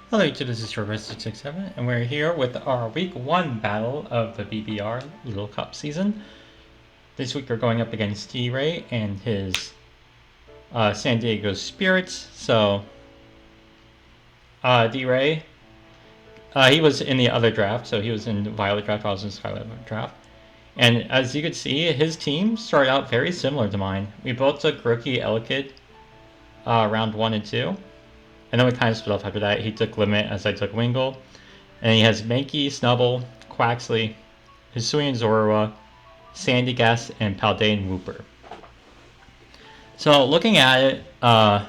Hello YouTube, this is your Resident67, and we're here with our Week 1 battle of the BBR Little Cup season. This week we're going up against D-Ray and his San Diego Spirits. So, D-Ray, he was in the other draft, so he was in the Violet draft, I was in the Scarlet draft. And as you can see, his team started out very similar to mine. We both took Rookie Elekid round 1 and 2. And then we kind of split off after that. He took Limit as I took Wingull. And he has Mankey, Snubbull, Quaxley, Hisuian Zorua, Sandygast, and Paldean Wooper. So looking at it, my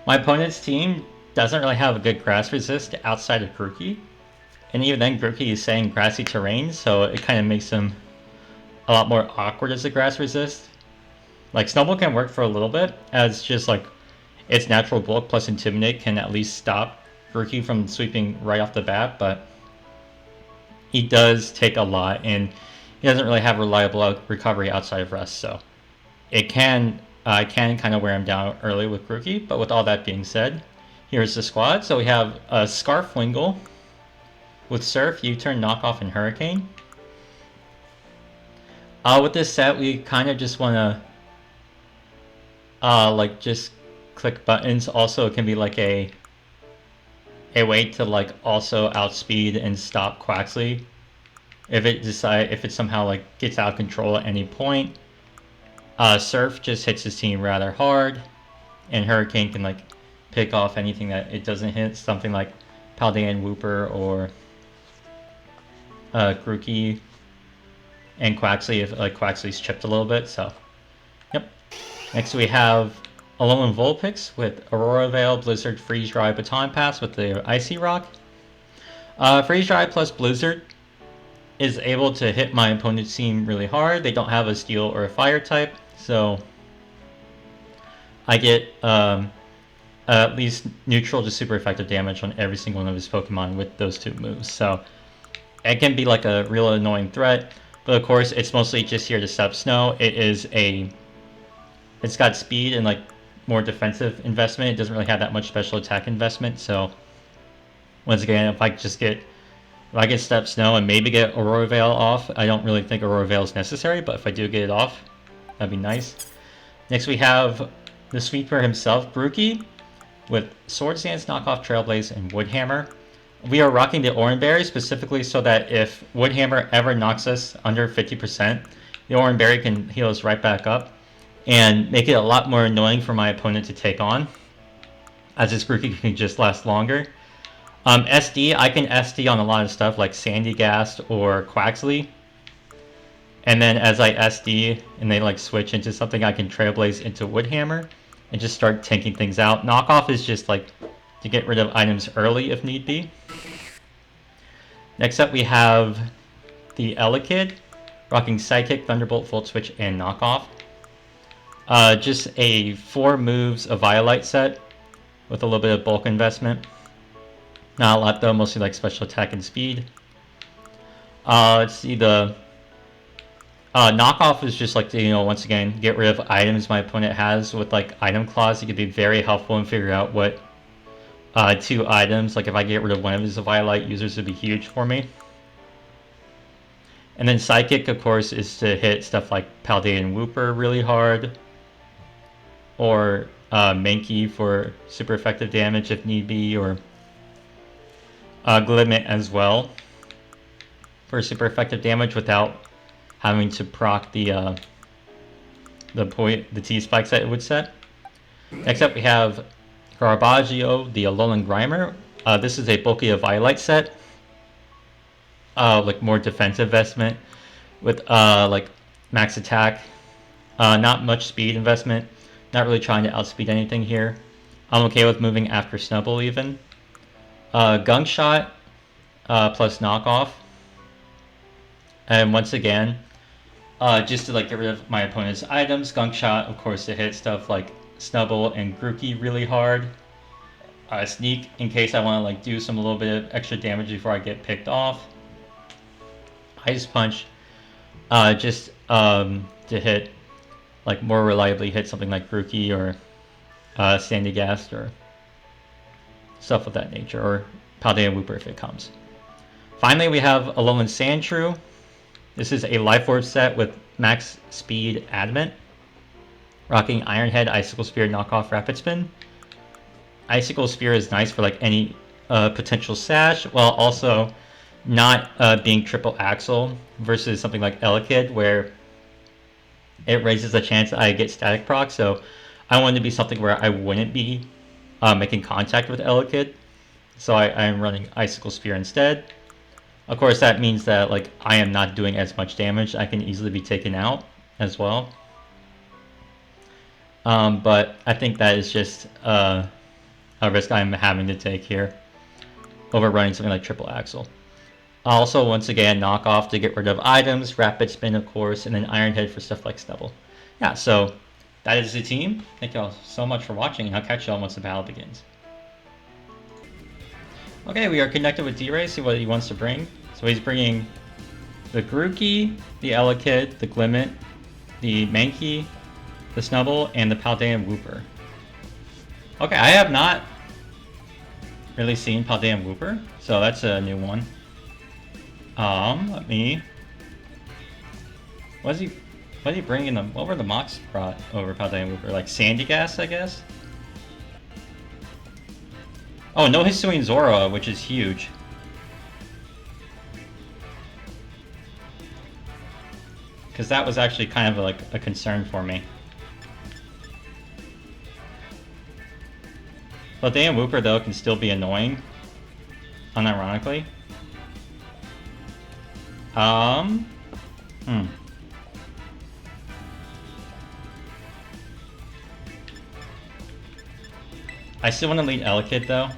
opponent's team doesn't really have a good grass resist outside of Grookey. And even then, Grookey is saying grassy terrain, so it kind of makes him a lot more awkward as a grass resist. Like, Snubbull can work for a little bit, as just like its natural bulk plus Intimidate can at least stop Grookey from sweeping right off the bat, but he does take a lot, and he doesn't really have reliable recovery outside of Rust, so it can kind of wear him down early with Grookey. But with all that being said, here's the squad. So we have a Scarf Wingull with Surf, U-Turn, Knockoff, and Hurricane. With this set, we kind of just want to like just click buttons. Also, it can be like a way to like also outspeed and stop Quaxley if it somehow like gets out of control at any point. Surf just hits his team rather hard, and Hurricane can like pick off anything that it doesn't hit, something like Paldean Wooper or Grookey and Quaxley if like Quaxley's chipped a little bit. So, yep. Next we have Alolan Vulpix with Aurora Veil, Blizzard, Freeze Dry, Baton Pass with the Icy Rock. Freeze Dry plus Blizzard is able to hit my opponent's team really hard. They don't have a Steel or a Fire type, so I get at least neutral to super effective damage on every single one of his Pokemon with those two moves. So it can be like a real annoying threat, but of course it's mostly just here to stop Snow. It's got speed and like more defensive investment. It doesn't really have that much special attack investment. So once again, if I get Step Snow and maybe get Aurora Veil off, I don't really think Aurora Veil is necessary, but if I do get it off, that'd be nice. Next we have the sweeper himself, Grookey, with Swords Dance, Knockoff, Trailblaze, and Woodhammer. We are rocking the Oranberry specifically so that if Woodhammer ever knocks us under 50%, the Oranberry can heal us right back up and make it a lot more annoying for my opponent to take on, as this Grookey can just last longer. SD, I can SD on a lot of stuff like Sandygast or Quaxley, and then as I SD and they like switch into something, I can Trailblaze into Woodhammer and just start tanking things out. Knockoff is just like to get rid of items early if need be. Next up we have the Elekid, rocking Psychic, Thunderbolt, Volt Switch, and Knockoff. Just a 4 moves of Violite set with a little bit of bulk investment. Not a lot though, mostly like special attack and speed. Let's see, the Knockoff is just like to, once again, get rid of items my opponent has with like item clause. It could be very helpful and figure out what 2 items, like if I get rid of one of his Violite users, would be huge for me. And then Psychic, of course, is to hit stuff like Paldean Wooper really hard, or Mankey for super effective damage if need be, or Glimmet as well for super effective damage without having to proc the T-spikes that it would set. Next up we have Garbaggio, the Alolan Grimer. This is a bulky Violite set, like more defensive investment with like max attack, not much speed investment. Not really trying to outspeed anything here. I'm okay with moving after Snubbull even. Gunk Shot plus Knockoff. And once again, just to like get rid of my opponent's items. Gunk Shot, of course, to hit stuff like Snubbull and Grookey really hard. Sneak in case I want to like do a little bit of extra damage before I get picked off. Ice Punch, just to hit, like more reliably hit something like Grookey or Sandygast or stuff of that nature, or Paldea Wooper if it comes. Finally, we have Alolan Sandshrew. This is a Life Orb set with max speed Adamant, rocking Iron Head, Icicle Spear, knockoff Rapid Spin. Icicle Spear is nice for like any potential sash, while also not being triple axle versus something like Elekid, where it raises the chance I get static proc. So I wanted to be something where I wouldn't be making contact with Elekid, so I'm running Icicle Spear instead. Of course, that means that like I am not doing as much damage. I can easily be taken out as well. But I think that is just a risk I'm having to take here over running something like triple axle. Also, once again, knock off to get rid of items, Rapid Spin, of course, and then Iron Head for stuff like Stubble. Yeah, so that is the team. Thank y'all so much for watching, and I'll catch y'all once the battle begins. Okay, we are connected with D-Ray, see what he wants to bring. So he's bringing the Grookey, the Elekid, the Glimmet, the Mankey, the Snubble, and the Paldean Wooper. Okay, I have not really seen Paldean Wooper, so that's a new one. Let me... What is he bringing them? What were the mocks brought over Paldean Wooper? Like Sandygast, I guess? Oh, no Hisuian Zoroa, which is huge. Because that was actually kind of like a concern for me. Paldean Wooper, though, can still be annoying. Unironically. I still want to lead Elekid, though.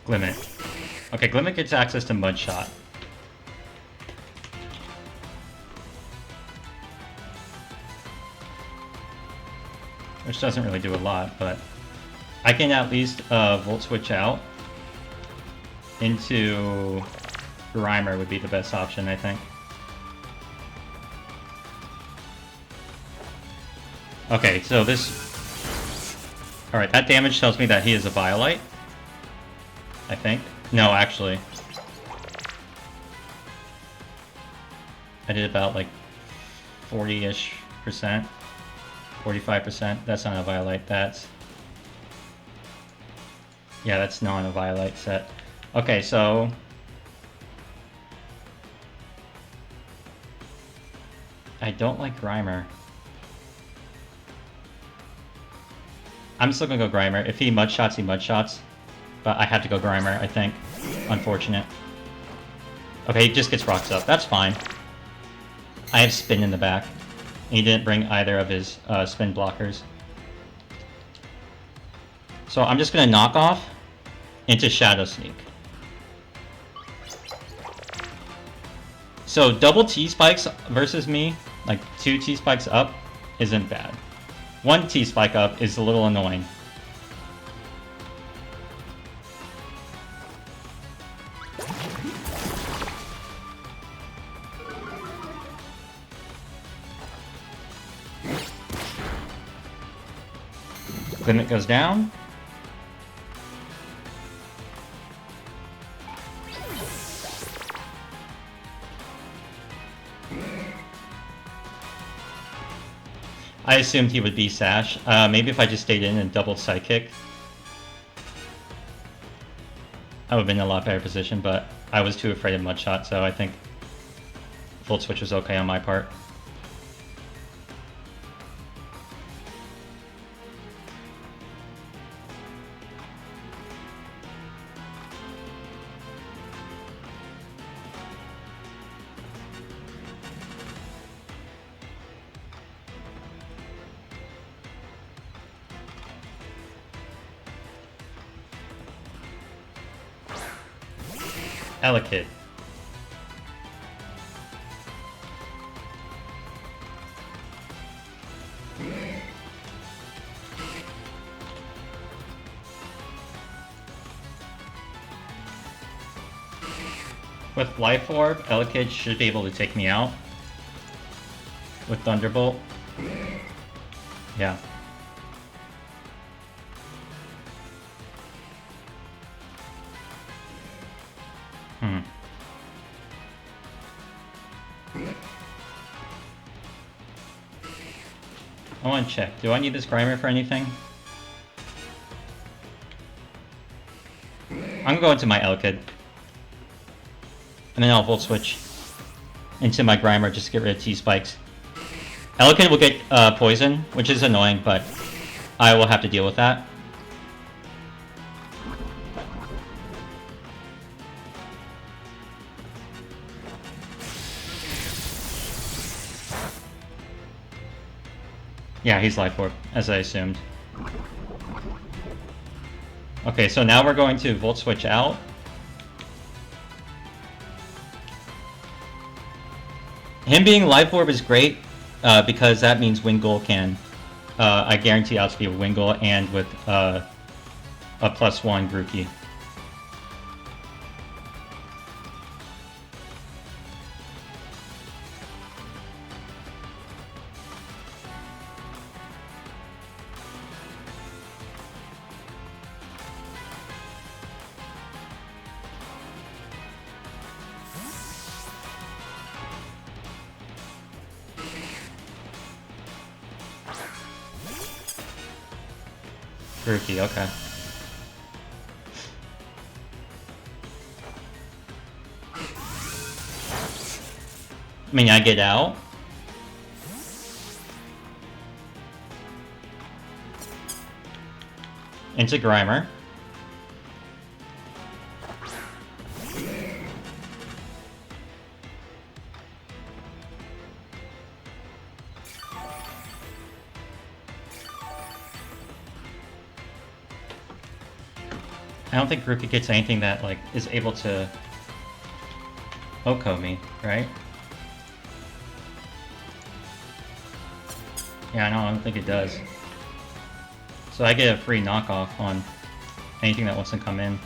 Glimmet. Okay, Glimmet gets access to Mudshot. Which doesn't really do a lot, but I can at least Volt Switch out into Grimer would be the best option, I think. Okay, so this... Alright, that damage tells me that he is a Violite. I think. No, actually. I did about like 40-ish%. 45%. That's not a Violite. That's... Yeah, that's not a Violite set. Okay, so... I don't like Grimer. I'm still gonna go Grimer. If he Mudshots, he Mudshots. But I have to go Grimer, I think. Unfortunate. Okay, he just gets rocks up. That's fine. I have Spin in the back. And he didn't bring either of his Spin blockers. So I'm just going to knock off into Shadow Sneak. So double T-Spikes versus me, like 2 T-Spikes up, isn't bad. 1 T-Spike up is a little annoying. Limit goes down. I assumed he would be Sash. Maybe if I just stayed in and doubled Psychic, I would have been in a lot better position, but I was too afraid of Mudshot, so I think Volt Switch was okay on my part. Elekid. With Life Orb, Elekid should be able to take me out. With Thunderbolt. Yeah. I want to check. Do I need this Grimer for anything? I'm gonna go into my Elekid. And then I'll Volt Switch into my Grimer just to get rid of T-Spikes. Elekid will get poison, which is annoying, but I will have to deal with that. Yeah, he's Life Orb, as I assumed. Okay, so now we're going to Volt Switch out. Him being Life Orb is great, because that means Wingull can... I guarantee outspeed with Wingull and with a +1 Grookey. Grookey, okay. I mean, I get out. Into Grimer. I don't think Grookey gets anything that, like, is able to Oko me, right? Yeah, I don't think it does. So I get a free knockoff on anything that wants to come in.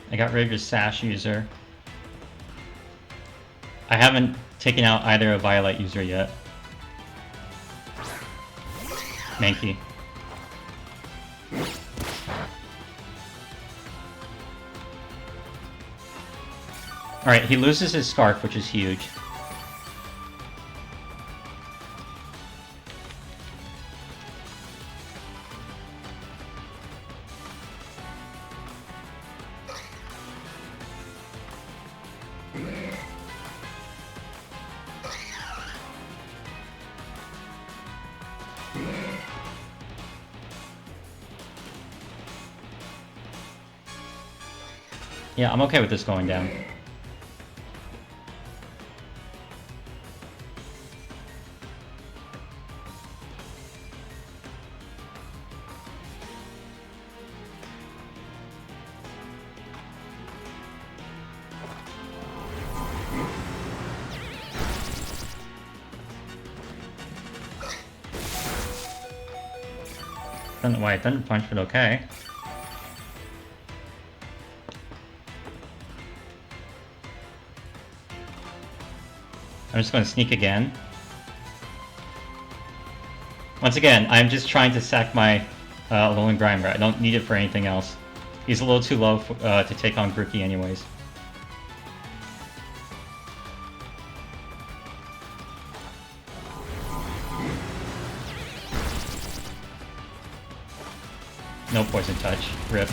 I got rid of his Sash user. I haven't taken out either a Violet user yet. Mankey. Alright, he loses his Scarf, which is huge. Yeah, I'm okay with this going down. Don't know why it didn't punch, but okay. I'm just going to sneak again. Once again, I'm just trying to sack my Alolan Grimer. I don't need it for anything else. He's a little too low for, to take on Grookey anyways. No Poison Touch. Rip.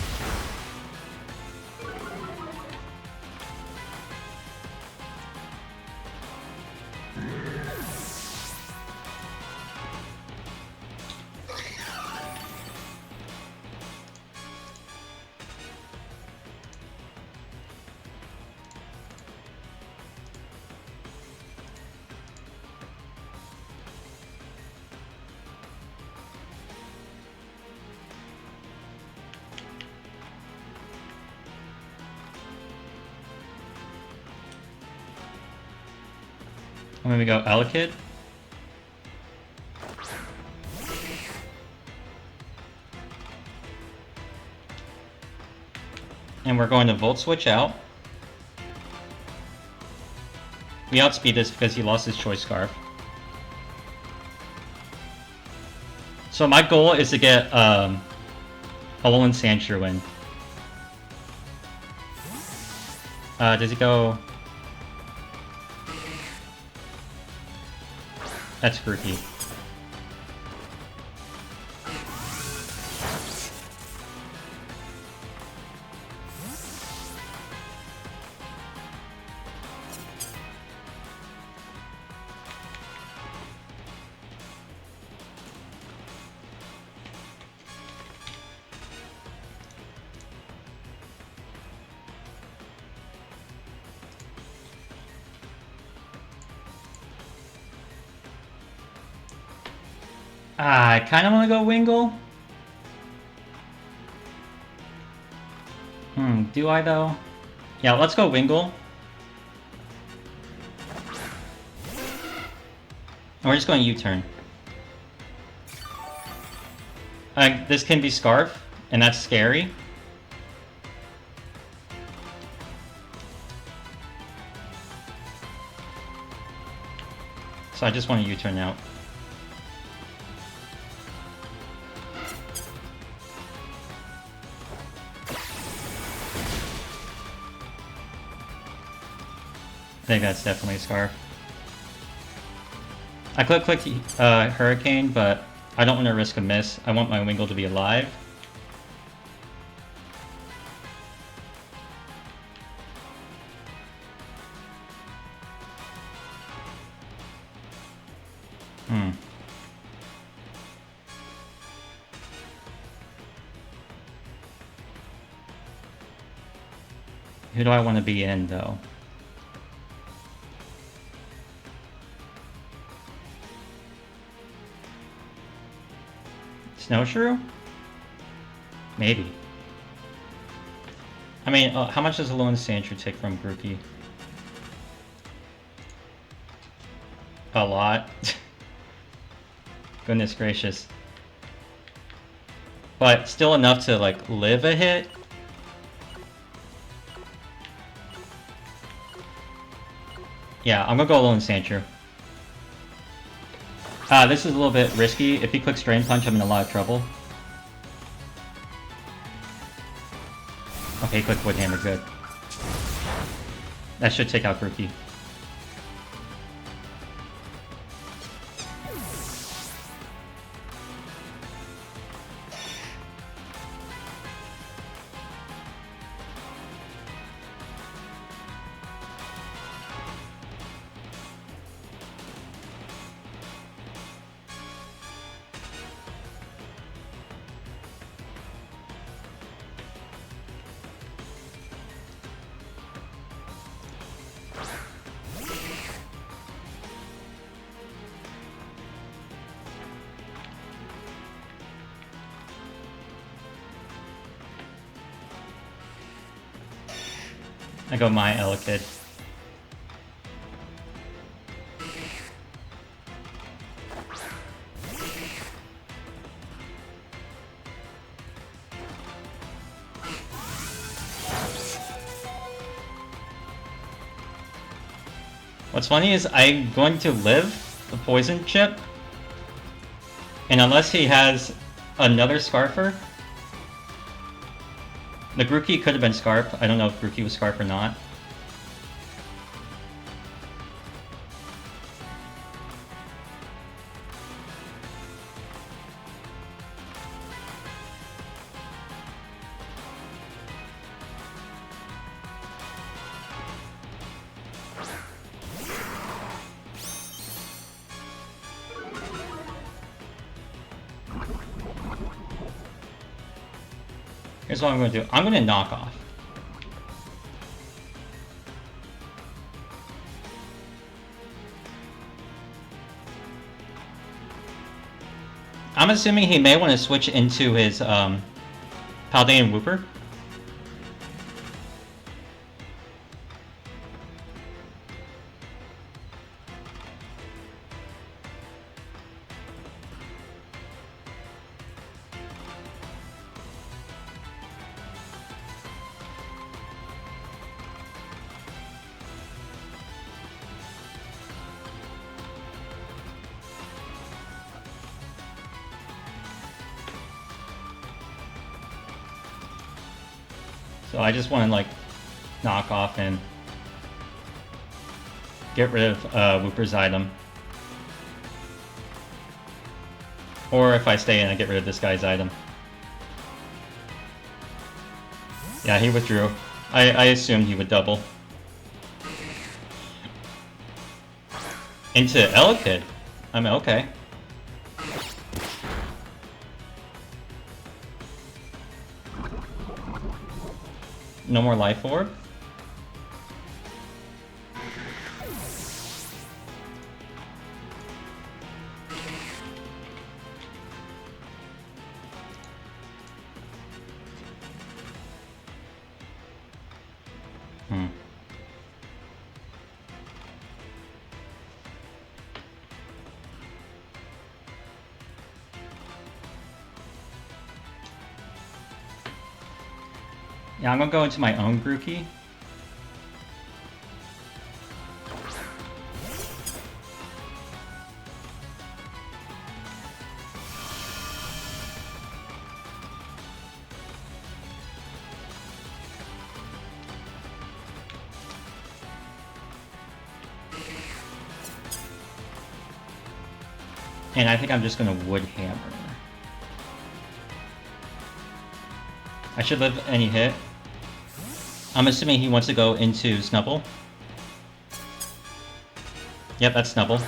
And then we go Elekid. And we're going to Volt Switch out. We outspeed this because he lost his Choice Scarf. So my goal is to get Alolan Sandshrew in. Does he go... That's Grookey. I kind of want to go Wingull. Do I though? Yeah, let's go Wingull. And we're just going U-turn. This can be Scarf, and that's scary. So I just want to U-turn out. I think that's definitely a Scarf. I could click Hurricane, but I don't want to risk a miss. I want my Wingull to be alive. Who do I want to be in, though? Snowshrew? Maybe. I mean, how much does Alolan Sandshrew take from Grookey? A lot. Goodness gracious. But still enough to, like, live a hit? Yeah, I'm gonna go Alolan Sandshrew. This is a little bit risky. If he clicks Drain Punch, I'm in a lot of trouble. Okay, click Wood Hammer, good. That should take out Grookey. I go my Elekid. What's funny is I'm going to live the Poison Chip. And unless he has another Scarfer, the Grookey could have been Scarf. I don't know if Grookey was Scarf or not. Here's what I'm going to do. I'm going to knock off. I'm assuming he may want to switch into his Paldean Wooper. So I just want to like knock off and get rid of Wooper's item. Or if I stay in, I get rid of this guy's item. Yeah, he withdrew. I assumed he would double. Into Elekid. I mean, okay. No more life orb? Yeah, I'm gonna go into my own Grookey. And I think I'm just gonna Wood Hammer. I should live any hit. I'm assuming he wants to go into Snubble. Yep, that's Snubble.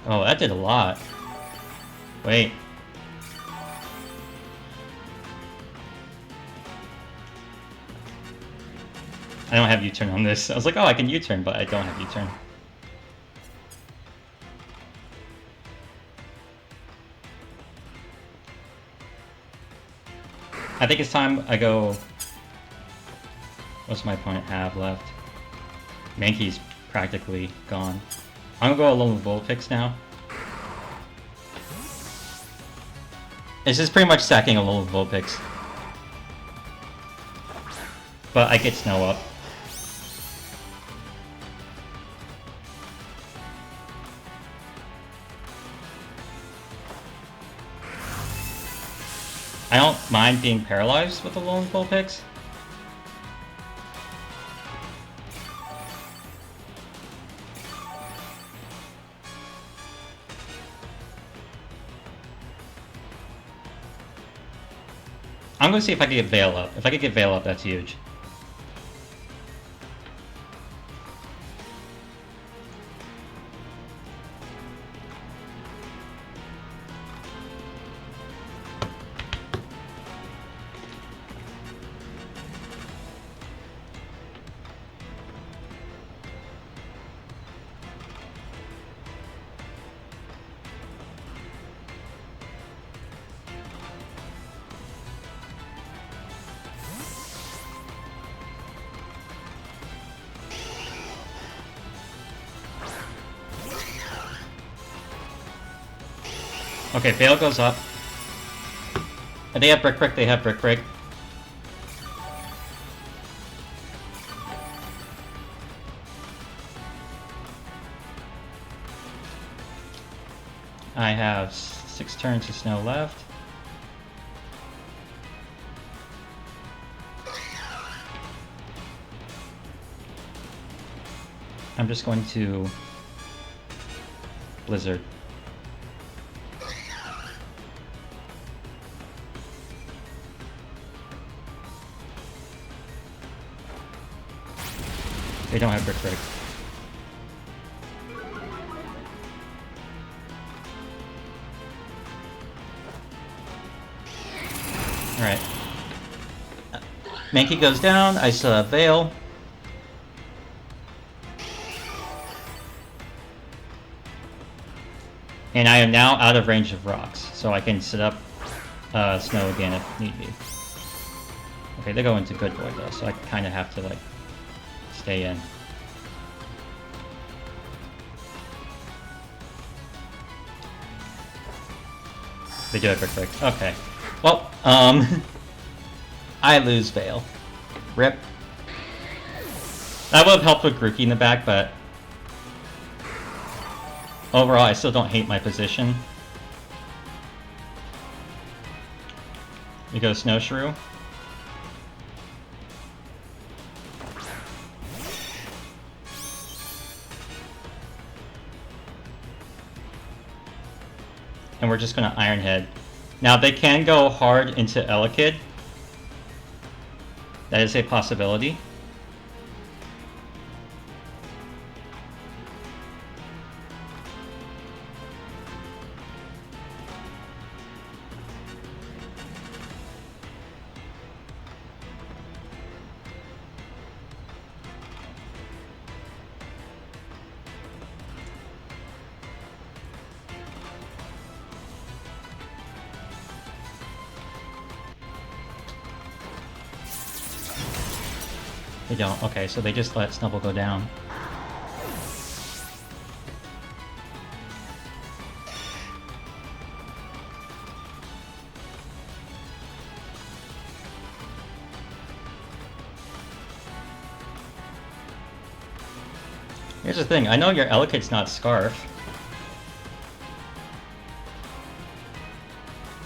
Oh, that did a lot. Wait. I don't have U-turn on this. I was like, oh, I can U-turn, but I don't have U-turn. I think it's time I go... What's my opponent have left? Mankey's practically gone. I'm gonna go alone with Vulpix now. This is pretty much stacking alone with Vulpix. But I get Snow up. I don't mind being paralyzed with the lone Vulpix. I'm gonna see if I can get Veil up. If I could get Veil up, that's huge. Okay, Veil goes up. If they have Brick Break, they have Brick Break. I have 6 turns of snow left. I'm just going to Blizzard. They don't have Brick Break. Alright. Mankey goes down, I still have Veil. And I am now out of range of rocks, so I can set up snow again if need be. Okay, they go into Good Boy though, so I kind of have to like stay in. They do it Brick Break. Okay. Well, I lose Veil. Rip. That would have helped with Grookey in the back, but overall, I still don't hate my position. We go Snow Shrew. And we're just going to Iron Head. Now, they can go hard into Elekid. That is a possibility. They don't. Okay, so they just let Snubble go down. Here's the thing, I know your Elekid's not Scarf.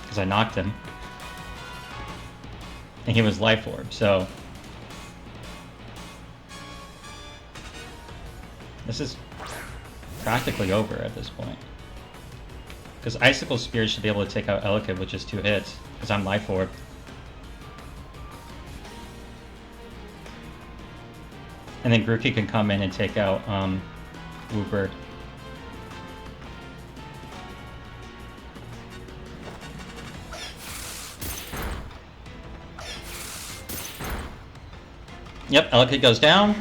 Because I knocked him. And he was Life Orb, so... This is practically over at this point. Because Icicle Spear should be able to take out Elekid with just 2 hits, because I'm Life Orb. And then Grookey can come in and take out Wooper. Yep, Elekid goes down.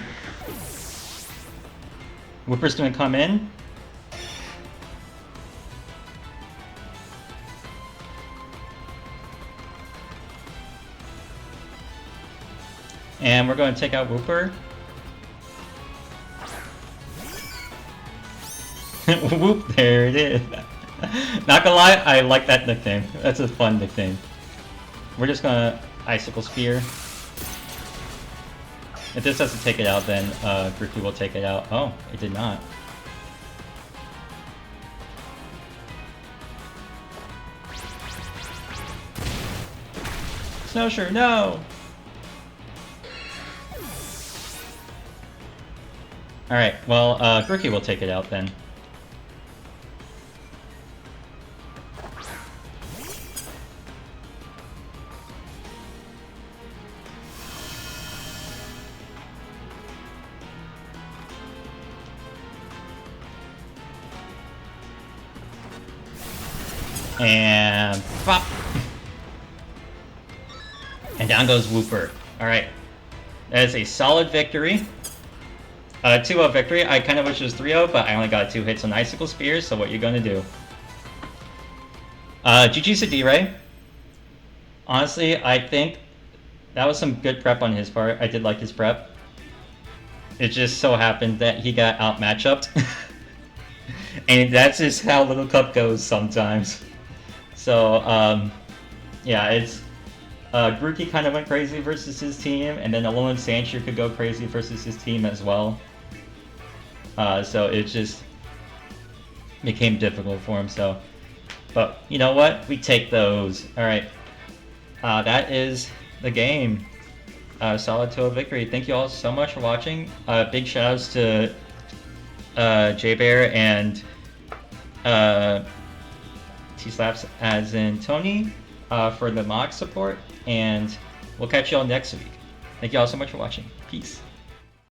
Wooper's gonna come in. And we're going to take out Wooper. Whoop, there it is. Not gonna lie, I like that nickname. That's a fun nickname. We're just gonna Icicle Spear. If this doesn't take it out, then Grookey will take it out. Oh, it did not. Snowshoe, no! Alright, well, Grookey will take it out then. And pop! And down goes Wooper. Alright. That is a solid victory. 2-0 victory. I kind of wish it was 3-0, but I only got 2 hits on Icicle Spears, so what you gonna do? GG's to D-Ray. Honestly, I think that was some good prep on his part. I did like his prep. It just so happened that he got out-matchupped. And that's just how Little Cup goes sometimes. So, yeah, it's... Grookey kind of went crazy versus his team, and then Alolan Sandshrew could go crazy versus his team as well. So it just became difficult for him, so... But you know what? We take those. All right. That is the game. Solid to a victory. Thank you all so much for watching. Big shout outs to J-Bear and T-Slaps as in Tony for the mock support. And we'll catch you all next week. Thank you all so much for watching. Peace.